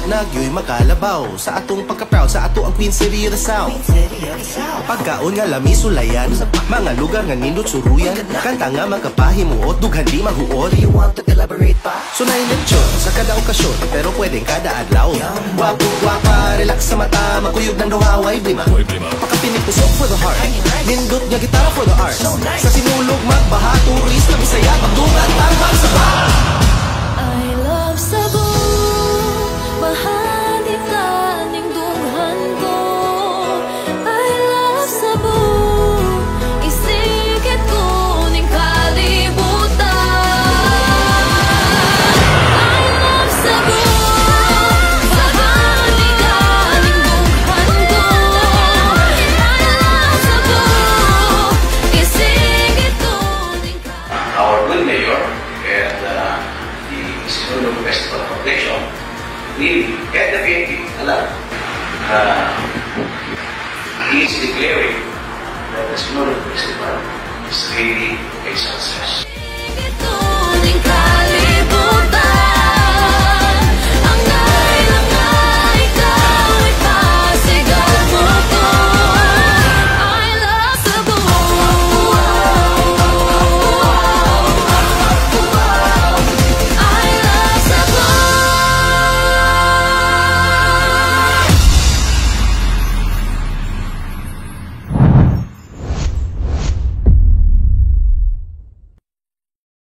Nagyo'y makalabaw sa atong pagka-proud sa ato ang Queen City of the South. Pagkaon nga lami sulayan, mga lugar nga nindot suruyan, kanta nga magkapahimuot, dughan di mahuot. Do you want to elaborate pa? Sunay lechon sa kada okasyon, pero pwedeng kada adlaw. Wapo-wapa, relax sa mata, makuyog ng dawaway, blima. Pakapinig pusok for the heart, nindot nga gitara for the arts. Sa sinulog magbaha, turist na Bisaya, pagdugan, tambang sa bar. I love Cebu, bahagi ka ning dughan ko. I love Cebu, isigit ko ning kalibutan. I love Cebu, bahagi ka ning dughan ko. I love Cebu, isigit ko ning kalibutan. Our good mayor and the Sinulog Festival Foundation will get the PNP alam. He is declaring that the Sinulog Festival is really a success.